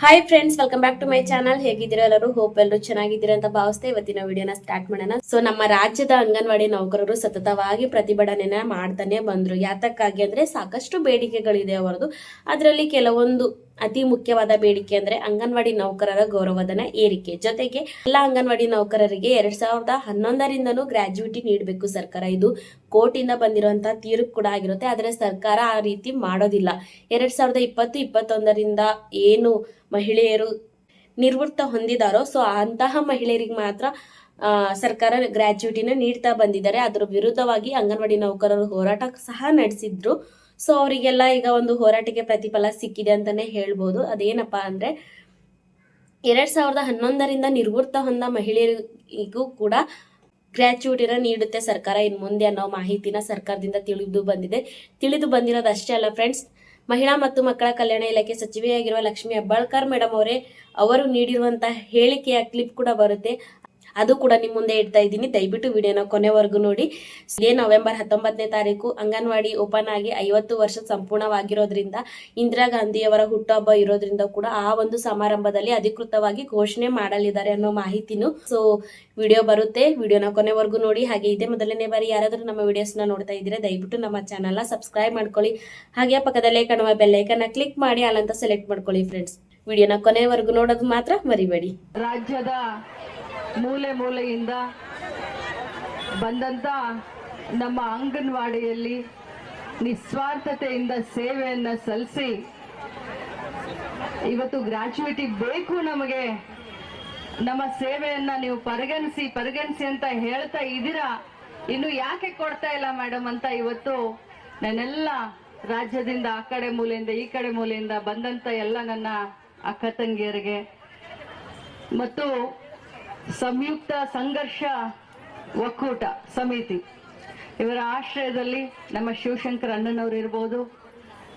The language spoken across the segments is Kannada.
Hi friends, welcome back to my channel. ಹೇಗಿದ್ದೀರಾ ಎಲ್ಲರೂ? ಹೋಪ್ ಎಲ್ಲರೂ ಚೆನ್ನಾಗಿದ್ದೀರಾ ಅಂತ ಭಾವಿಸ್ತಾ ಇವತ್ತಿನ ವಿಡಿಯೋನ ಸ್ಟಾರ್ಟ್ ಮಾಡೋಣ. ಸೊ ನಮ್ಮ ರಾಜ್ಯದ ಅಂಗನವಾಡಿ ನೌಕರರು ಸತತವಾಗಿ ಪ್ರತಿಭಟನೆನ ಮಾಡ್ತಾನೆ ಬಂದ್ರು. ಯಾತಕ್ಕಾಗಿ ಅಂದ್ರೆ ಸಾಕಷ್ಟು ಬೇಡಿಕೆಗಳಿದೆ ಅವರದು. ಅದರಲ್ಲಿ ಕೆಲವೊಂದು ಅತಿ ಮುಖ್ಯವಾದ ಬೇಡಿಕೆ ಅಂದ್ರೆ ಅಂಗನವಾಡಿ ನೌಕರರ ಗೌರವಧನ ಏರಿಕೆ. ಜೊತೆಗೆ ಎಲ್ಲಾ ಅಂಗನವಾಡಿ ನೌಕರರಿಗೆ 2011ರಿಂದನೂ ಗ್ರಾಜ್ಯುಯಿಟಿ ನೀಡಬೇಕು ಸರ್ಕಾರ. ಇದು ಕೋರ್ಟಿಂದ ಬಂದಿರುವಂತಹ ತೀರ್ಪು ಕೂಡ ಆಗಿರುತ್ತೆ. ಆದ್ರೆ ಸರ್ಕಾರ ಆ ರೀತಿ ಮಾಡೋದಿಲ್ಲ. 2020-21ರಿಂದ ಏನು ಮಹಿಳೆಯರು ನಿವೃತ್ತ ಹೊಂದಿದಾರೋ ಸೊ ಅಂತಹ ಮಹಿಳೆಯರಿಗೆ ಮಾತ್ರ ಸರ್ಕಾರ ಗ್ರಾಜ್ಯುಯಿಟಿನ ನೀಡ್ತಾ ಬಂದಿದ್ದಾರೆ. ಅದರ ವಿರುದ್ಧವಾಗಿ ಅಂಗನವಾಡಿ ನೌಕರರು ಹೋರಾಟ ಸಹ ನಡೆಸಿದ್ರು. ಸೊ ಅವರಿಗೆಲ್ಲ ಈಗ ಒಂದು ಹೋರಾಟಕ್ಕೆ ಪ್ರತಿಫಲ ಸಿಕ್ಕಿದೆ ಅಂತಾನೆ ಹೇಳ್ಬೋದು. ಅದೇನಪ್ಪಾ ಅಂದ್ರೆ 2011ರಿಂದ ನಿವೃತ್ತ ಹೊಂದ ಮಹಿಳೆಯರಿಗೂ ಕೂಡ ಗ್ರಾಚ್ಯುಟಿನ ನೀಡುತ್ತೆ ಸರ್ಕಾರ ಇನ್ನು ಮುಂದೆ ಅನ್ನೋ ಮಾಹಿತಿನ ಸರ್ಕಾರದಿಂದ ತಿಳಿದು ಬಂದಿರೋದಷ್ಟೇ ಅಲ್ಲ ಫ್ರೆಂಡ್ಸ್. ಮಹಿಳಾ ಮತ್ತು ಮಕ್ಕಳ ಕಲ್ಯಾಣ ಇಲಾಖೆ ಸಚಿವೆಯಾಗಿರುವ ಲಕ್ಷ್ಮಿ ಹೆಬ್ಬಾಳ್ಕರ್ ಮೇಡಮ್ ಅವರು ನೀಡಿರುವಂತಹ ಹೇಳಿಕೆಯ ಕ್ಲಿಪ್ ಕೂಡ ಬರುತ್ತೆ. ಅದು ಕೂಡ ನಿಮ್ಮ ಮುಂದೆ ಇಡ್ತಾ ಇದ್ದೀನಿ. ದಯವಿಟ್ಟು ವಿಡಿಯೋನ ಕೊನೆವರೆಗೂ ನೋಡಿ. ಇದೇ ನವೆಂಬರ್ 19ನೇ ತಾರೀಕು ಅಂಗನವಾಡಿ ಓಪನ್ ಆಗಿ 50 ವರ್ಷ ಸಂಪೂರ್ಣವಾಗಿರೋದ್ರಿಂದ ಇಂದಿರಾ ಗಾಂಧಿಯವರ ಹುಟ್ಟುಹಬ್ಬ ಇರೋದ್ರಿಂದ ಕೂಡ ಆ ಒಂದು ಸಮಾರಂಭದಲ್ಲಿ ಅಧಿಕೃತವಾಗಿ ಘೋಷಣೆ ಮಾಡಲಿದ್ದಾರೆ ಅನ್ನೋ ಮಾಹಿತಿನೂ ಸೊ ವಿಡಿಯೋ ಬರುತ್ತೆ. ವಿಡಿಯೋನ ಕೊನೆವರೆಗೂ ನೋಡಿ. ಹಾಗೆ ಇದೇ ಮೊದಲನೇ ಬಾರಿ ಯಾರಾದರೂ ನಮ್ಮ ವಿಡಿಯೋಸ್ನ ನೋಡ್ತಾ ಇದ್ದೀರಾ ದಯವಿಟ್ಟು ನಮ್ಮ ಚಾನಲ್ನ ಸಬ್ಸ್ಕ್ರೈಬ್ ಮಾಡ್ಕೊಳ್ಳಿ. ಹಾಗೆ ಪಕ್ಕದಲ್ಲೇ ಕಾಣುವ ಬೆಲ್ ಐಕನ್ನ ಕ್ಲಿಕ್ ಮಾಡಿ ಅಲ್ಲಂತ ಸೆಲೆಕ್ಟ್ ಮಾಡ್ಕೊಳ್ಳಿ ಫ್ರೆಂಡ್ಸ್. ವಿಡಿಯೋನ ಕೊನೆವರೆಗೂ ನೋಡೋದು ಮಾತ್ರ ಮರಿಬೇಡಿ. ರಾಜ್ಯದ ಮೂಲೆ ಮೂಲೆಯಿಂದ ಬಂದಂತ ನಮ್ಮ ಅಂಗನವಾಡಿಯಲ್ಲಿ ನಿಸ್ವಾರ್ಥತೆಯಿಂದ ಸೇವೆಯನ್ನ ಸಲ್ಲಿಸಿ ಇವತ್ತು ಗ್ರಾಚ್ಯುಯಿಟಿ ಬೇಕು, ನಮಗೆ ನಮ್ಮ ಸೇವೆಯನ್ನ ನೀವು ಪರಿಗಣಿಸಿ ಅಂತ ಹೇಳ್ತಾ ಇದ್ದೀರಾ. ಇನ್ನು ಯಾಕೆ ಕೊಡ್ತಾ ಇಲ್ಲ ಮೇಡಮ್ ಅಂತ ಇವತ್ತು ನನ್ನೆಲ್ಲ ರಾಜ್ಯದಿಂದ ಆ ಕಡೆ ಮೂಲೆಯಿಂದ ಈ ಕಡೆ ಮೂಲೆಯಿಂದ ಬಂದಂತ ಎಲ್ಲ ನನ್ನ ಅಕ್ಕ ತಂಗಿಯರಿಗೆ ಮತ್ತು ಸಂಯುಕ್ತ ಸಂಘರ್ಷ ಒಕ್ಕೂಟ ಸಮಿತಿ ಇವರ ಆಶ್ರಯದಲ್ಲಿ ನಮ್ಮ ಶಿವಶಂಕರ್ ಅಣ್ಣನವರು ಇರಬಹುದು,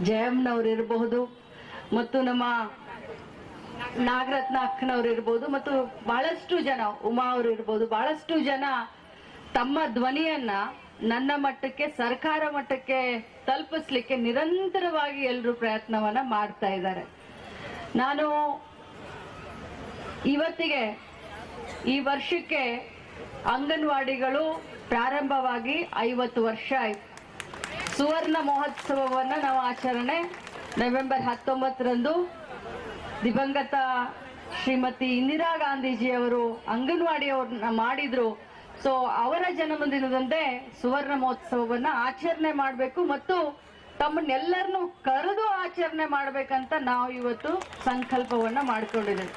ಜಯಮ್ಮನವರು ಇರಬಹುದು, ಮತ್ತು ನಮ್ಮ ನಾಗರತ್ನ ಅಕ್ಕನವ್ರು ಇರ್ಬೋದು, ಮತ್ತು ಬಹಳಷ್ಟು ಜನ ಉಮಾ ಅವರು ಇರ್ಬೋದು, ಬಹಳಷ್ಟು ಜನ ತಮ್ಮ ಧ್ವನಿಯನ್ನ ನನ್ನ ಮಟ್ಟಕ್ಕೆ ಸರ್ಕಾರ ಮಟ್ಟಕ್ಕೆ ತಲುಪಿಸ್ಲಿಕ್ಕೆ ನಿರಂತರವಾಗಿ ಎಲ್ಲರೂ ಪ್ರಯತ್ನವನ್ನ ಮಾಡ್ತಾ ಇದ್ದಾರೆ. ನಾನು ಇವತ್ತಿಗೆ ಈ ವರ್ಷಕ್ಕೆ ಅಂಗನವಾಡಿಗಳು ಪ್ರಾರಂಭವಾಗಿ 50 ವರ್ಷ ಆಯ್ತು. ಸುವರ್ಣ ಮಹೋತ್ಸವವನ್ನ ನಾವು ಆಚರಣೆ ನವೆಂಬರ್ 19ರಂದು ದಿವಂಗತ ಶ್ರೀಮತಿ ಇಂದಿರಾ ಗಾಂಧೀಜಿಯವರು ಅಂಗನವಾಡಿಯವ್ರನ್ನ ಮಾಡಿದ್ರು. ಸೊ ಅವರ ಜನ್ಮದಿನದಂತೆ ಸುವರ್ಣ ಮಹೋತ್ಸವವನ್ನ ಆಚರಣೆ ಮಾಡಬೇಕು ಮತ್ತು ತಮ್ಮನ್ನೆಲ್ಲರನ್ನು ಕರೆದು ಆಚರಣೆ ಮಾಡ್ಬೇಕಂತ ನಾವು ಇವತ್ತು ಸಂಕಲ್ಪವನ್ನ ಮಾಡ್ಕೊಂಡಿದ್ದೇವೆ.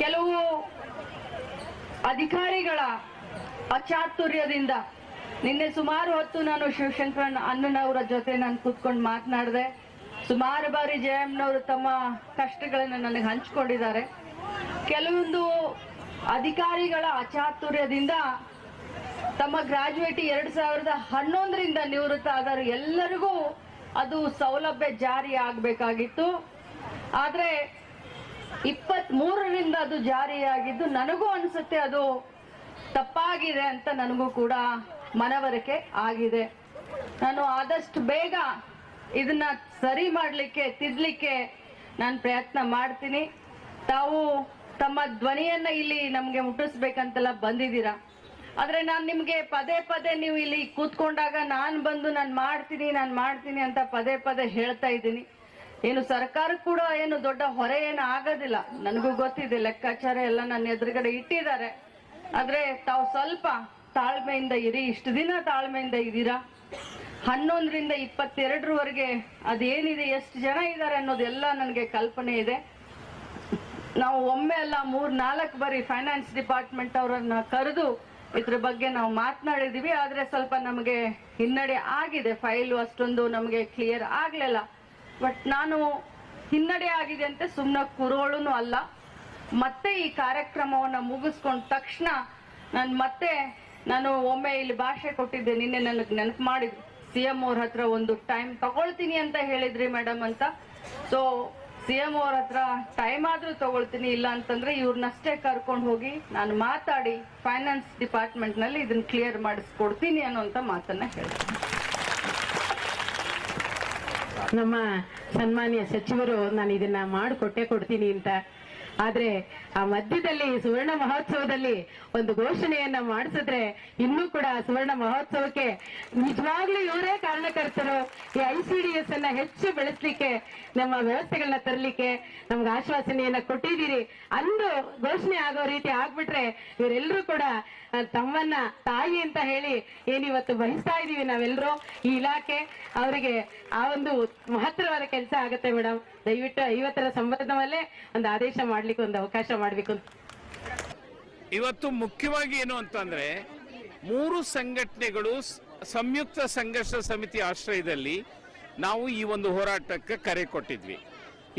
ಕೆಲವು ಅಧಿಕಾರಿಗಳ ಅಚಾತುರ್ಯದಿಂದ ನಿನ್ನೆ ಸುಮಾರು ಹೊತ್ತು ನಾನು ಶಿವಶಂಕರನ್ ಅಣ್ಣನವರ ಜೊತೆ ನಾನು ಕೂತ್ಕೊಂಡು ಮಾತನಾಡಿದೆ. ಸುಮಾರು ಬಾರಿ ಜಯಮ್ಮನವರು ತಮ್ಮ ಕಷ್ಟಗಳನ್ನು ನನಗೆ ಹಂಚಿಕೊಂಡಿದ್ದಾರೆ. ಕೆಲವೊಂದು ಅಧಿಕಾರಿಗಳ ಅಚಾತುರ್ಯದಿಂದ ತಮ್ಮ ಗ್ರಾಜ್ಯುಯಿಟಿ 2011ರಿಂದ ನಿವೃತ್ತ ಆದರೂ ಎಲ್ಲರಿಗೂ ಅದು ಸೌಲಭ್ಯ ಜಾರಿ ಆಗಬೇಕಾಗಿತ್ತು. ಆದರೆ 23ರಿಂದ ಅದು ಜಾರಿಯಾಗಿದ್ದು ನನಗೂ ಅನಿಸುತ್ತೆ ಅದು ತಪ್ಪಾಗಿದೆ ಅಂತ ನನಗೂ ಕೂಡ ಮನವರಿಕೆ ಆಗಿದೆ. ನಾನು ಆದಷ್ಟು ಬೇಗ ಇದನ್ನ ಸರಿ ಮಾಡಲಿಕ್ಕೆ ತಿದ್ದಲಿಕ್ಕೆ ನಾನು ಪ್ರಯತ್ನ ಮಾಡ್ತೀನಿ. ತಾವು ತಮ್ಮ ಧ್ವನಿಯನ್ನ ಇಲ್ಲಿ ನಮಗೆ ಮುಟ್ಟಿಸ್ಬೇಕಂತೆಲ್ಲ ಬಂದಿದ್ದೀರಾ. ಆದರೆ ನಾನು ನಿಮಗೆ ಪದೇ ಪದೇ ನೀವು ಇಲ್ಲಿ ಕೂತ್ಕೊಂಡಾಗ ನಾನು ಬಂದು ನಾನು ಮಾಡ್ತೀನಿ ಅಂತ ಪದೇ ಹೇಳ್ತಾ ಇದ್ದೀನಿ. ಏನು ಸರ್ಕಾರ ಕೂಡ ಏನು ದೊಡ್ಡ ಹೊರೆ ಏನು ಆಗೋದಿಲ್ಲ, ನನಗೂ ಗೊತ್ತಿದೆ. ಲೆಕ್ಕಾಚಾರ ಎಲ್ಲ ನನ್ನ ಎದುರುಗಡೆ ಇಟ್ಟಿದ್ದಾರೆ. ಆದ್ರೆ ತಾವು ಸ್ವಲ್ಪ ತಾಳ್ಮೆಯಿಂದ ಇರಿ. ಇಷ್ಟು ದಿನ ತಾಳ್ಮೆಯಿಂದ ಇದ್ದೀರಾ. 11ರಿಂದ 22ರವರೆಗೆ ಅದೇನಿದೆ, ಎಷ್ಟು ಜನ ಇದ್ದಾರೆ ಅನ್ನೋದೆಲ್ಲ ನನಗೆ ಕಲ್ಪನೆ ಇದೆ. ನಾವು ಒಮ್ಮೆ ಅಲ್ಲ 3-4 ಬಾರಿ ಫೈನಾನ್ಸ್ ಡಿಪಾರ್ಟ್ಮೆಂಟ್ ಅವರನ್ನ ಕರೆದು ಇದ್ರ ಬಗ್ಗೆ ನಾವು ಮಾತನಾಡಿದೀವಿ. ಆದ್ರೆ ಸ್ವಲ್ಪ ನಮಗೆ ಹಿನ್ನಡೆ ಆಗಿದೆ. ಫೈಲು ಅಷ್ಟೊಂದು ನಮಗೆ ಕ್ಲಿಯರ್ ಆಗ್ಲಿಲ್ಲ. ಬಟ್ ನಾನು ಹಿನ್ನಡೆ ಆಗಿದೆ ಅಂತ ಸುಮ್ಮನೆ ಕೂರೋಳು ಅಲ್ಲ. ಮತ್ತೆ ಈ ಕಾರ್ಯಕ್ರಮವನ್ನ ಮುಗಿಸ್ಕೊಂಡ ತಕ್ಷಣ ನಾನು ಒಮ್ಮೆ ಇಲ್ಲಿ ಭಾಷೆ ಕೊಟ್ಟಿದ್ದೆ. ನಿನ್ನೆ ನನಗೆ ನೆನಪು ಮಾಡಿದ್ರು, CM ಅವ್ರ ಹತ್ರ ಒಂದು ಟೈಮ್ ತಗೊಳ್ತೀನಿ ಅಂತ ಹೇಳಿದ್ರಿ ಮೇಡಮ್ ಅಂತ. ಸೊ CM ಅವ್ರ ಹತ್ರ ಟೈಮ್ ಆದ್ರೂ ತಗೊಳ್ತೀನಿ, ಇಲ್ಲ ಅಂತಂದ್ರೆ ಇವ್ರನ್ನಷ್ಟೇ ಕರ್ಕೊಂಡು ಹೋಗಿ ನಾನು ಮಾತಾಡಿ ಫೈನಾನ್ಸ್ ಡಿಪಾರ್ಟ್ಮೆಂಟ್ ನಲ್ಲಿ ಇದನ್ನ ಕ್ಲಿಯರ್ ಮಾಡಿಸ್ಕೊಡ್ತೀನಿ ಅನ್ನೋಂತ ಮಾತನ್ನ ಹೇಳ್ತೀನಿ. ನಮ್ಮ ಸನ್ಮಾನ್ಯ ಸಚಿವರು ನಾನು ಇದನ್ನ ಮಾಡಿಕೊಟ್ಟೆ ಕೊಡ್ತೀನಿ ಅಂತ. ಆದ್ರೆ ಆ ಮಧ್ಯದಲ್ಲಿ ಸುವರ್ಣ ಮಹೋತ್ಸವದಲ್ಲಿ ಒಂದು ಘೋಷಣೆಯನ್ನ ಮಾಡಿಸಿದ್ರೆ ಇನ್ನೂ ಕೂಡ ಸುವರ್ಣ ಮಹೋತ್ಸವಕ್ಕೆ ನಿಜವಾಗ್ಲೂ ಇವರೇ ಕಾರಣಕರ್ತರು. ಈ ICDS ಅನ್ನ ಹೆಚ್ಚು ಬೆಳೆಸಲಿಕ್ಕೆ, ನಮ್ಮ ವ್ಯವಸ್ಥೆಗಳನ್ನ ತರಲಿಕ್ಕೆ ನಮ್ಗೆ ಆಶ್ವಾಸನೆಯನ್ನ ಕೊಟ್ಟಿದ್ದೀರಿ. ಅಂದು ಘೋಷಣೆ ಆಗೋ ರೀತಿ ಆಗ್ಬಿಟ್ರೆ ಇವರೆಲ್ಲರೂ ಕೂಡ ತಮ್ಮನ್ನ ತಾಯಿ ಅಂತ ಹೇಳಿ ಏನಿವತ್ತು ಬಯಸ್ತಾ ಇದೀವಿ ನಾವೆಲ್ಲರೂ, ಈ ಇಲಾಖೆ ಅವರಿಗೆ ಆ ಒಂದು ಮಹತ್ತರವಾದ ಕೆಲಸ ಆಗುತ್ತೆ ಮೇಡಮ್. ದಯವಿಟ್ಟು 50ರ ಸಂಬಂಧವಲ್ಲೇ ಒಂದು ಆದೇಶ ಮಾಡ್ಲಿಕ್ಕೆ ಒಂದು ಅವಕಾಶ ಮಾಡ್ಬೇಕು ಅಂತ. ಇವತ್ತು ಮುಖ್ಯವಾಗಿ ಏನು ಅಂತಂದ್ರೆ 3 ಸಂಘಟನೆಗಳು ಸಂಯುಕ್ತ ಸಂಘರ್ಷ ಸಮಿತಿ ಆಶ್ರಯದಲ್ಲಿ ನಾವು ಈ ಒಂದು ಹೋರಾಟಕ್ಕೆ ಕರೆ ಕೊಟ್ಟಿದ್ವಿ.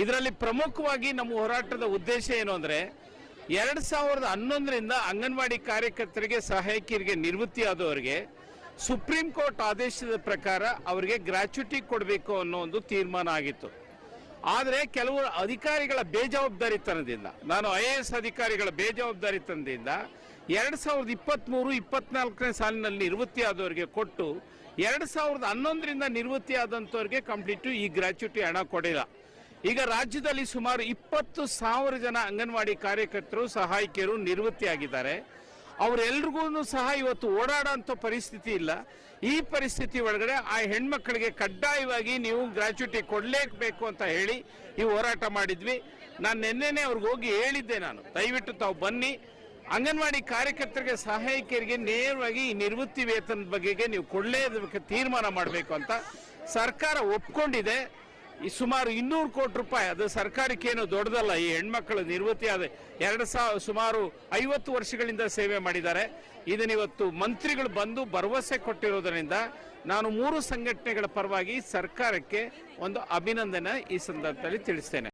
ಇದರಲ್ಲಿ ಪ್ರಮುಖವಾಗಿ ನಮ್ಮ ಹೋರಾಟದ ಉದ್ದೇಶ ಏನು ಅಂದ್ರೆ 2011ರಿಂದ ಅಂಗನವಾಡಿ ಕಾರ್ಯಕರ್ತರಿಗೆ ಸಹಾಯಕಿಯರಿಗೆ ನಿವೃತ್ತಿ ಆದವರಿಗೆ ಸುಪ್ರೀಂ ಕೋರ್ಟ್ ಆದೇಶದ ಪ್ರಕಾರ ಅವರಿಗೆ ಗ್ರಾಚ್ಯುಟಿ ಕೊಡಬೇಕು ಅನ್ನೋ ಒಂದು ತೀರ್ಮಾನ ಆಗಿತ್ತು. ಆದರೆ ಕೆಲವು ಅಧಿಕಾರಿಗಳ ಬೇಜವಾಬ್ದಾರಿತನದಿಂದ, ನಾನು IAS ಅಧಿಕಾರಿಗಳ ಬೇಜವಾಬ್ದಾರಿತನದಿಂದ 2023-24ನೇ ಸಾಲಿನಲ್ಲಿ ನಿವೃತ್ತಿ ಆದವರಿಗೆ ಕೊಟ್ಟು 2011ರಿಂದ ನಿವೃತ್ತಿ ಆದಂಥವ್ರಿಗೆ ಕಂಪ್ಲೀಟ್ ಈ ಗ್ರಾಚ್ಯುಟಿ ಹಣ ಕೊಡಿಲ್ಲ. ಈಗ ರಾಜ್ಯದಲ್ಲಿ ಸುಮಾರು 20,000 ಜನ ಅಂಗನವಾಡಿ ಕಾರ್ಯಕರ್ತರು ಸಹಾಯಕಿಯರು ನಿವೃತ್ತಿಯಾಗಿದ್ದಾರೆ. ಅವರೆಲ್ರಿಗೂ ಸಹ ಇವತ್ತು ಓಡಾಡೋಂಥ ಪರಿಸ್ಥಿತಿ ಇಲ್ಲ. ಈ ಪರಿಸ್ಥಿತಿ ಒಳಗಡೆ ಆ ಹೆಣ್ಮಕ್ಳಿಗೆ ಕಡ್ಡಾಯವಾಗಿ ನೀವು ಗ್ರಾಚ್ಯುಟಿ ಕೊಡಲೇಬೇಕು ಅಂತ ಹೇಳಿ ಈ ಹೋರಾಟ ಮಾಡಿದ್ವಿ. ನಾನು ನಿನ್ನೆನೆ ಅವ್ರಿಗೆ ಹೋಗಿ ಹೇಳಿದ್ದೆ, ನಾನು ದಯವಿಟ್ಟು ತಾವು ಬನ್ನಿ, ಅಂಗನವಾಡಿ ಕಾರ್ಯಕರ್ತರಿಗೆ ಸಹಾಯಕಿಯರಿಗೆ ನೇರವಾಗಿ ಈ ನಿವೃತ್ತಿ ವೇತನದ ಬಗೆಗೆ ನೀವು ಕೊಡಲೇಬೇಕು ತೀರ್ಮಾನ ಮಾಡಬೇಕು ಅಂತ ಸರ್ಕಾರ ಒಪ್ಕೊಂಡಿದೆ. ಈ ಸುಮಾರು 200 ಕೋಟಿ ರೂಪಾಯಿ, ಅದು ಸರ್ಕಾರಕ್ಕೇನು ದೊಡ್ಡದಲ್ಲ. ಈ ಹೆಣ್ಮಕ್ಳು ನಿವೃತ್ತಿ ಆದ ಸುಮಾರು 50 ವರ್ಷಗಳಿಂದ ಸೇವೆ ಮಾಡಿದ್ದಾರೆ. ಇದನ್ನಿವತ್ತು ಮಂತ್ರಿಗಳು ಬಂದು ಭರವಸೆ ಕೊಟ್ಟಿರೋದರಿಂದ ನಾನು 3 ಸಂಘಟನೆಗಳ ಪರವಾಗಿ ಸರ್ಕಾರಕ್ಕೆ ಒಂದು ಅಭಿನಂದನೆ ಈ ಸಂದರ್ಭದಲ್ಲಿ ತಿಳಿಸ್ತೇನೆ.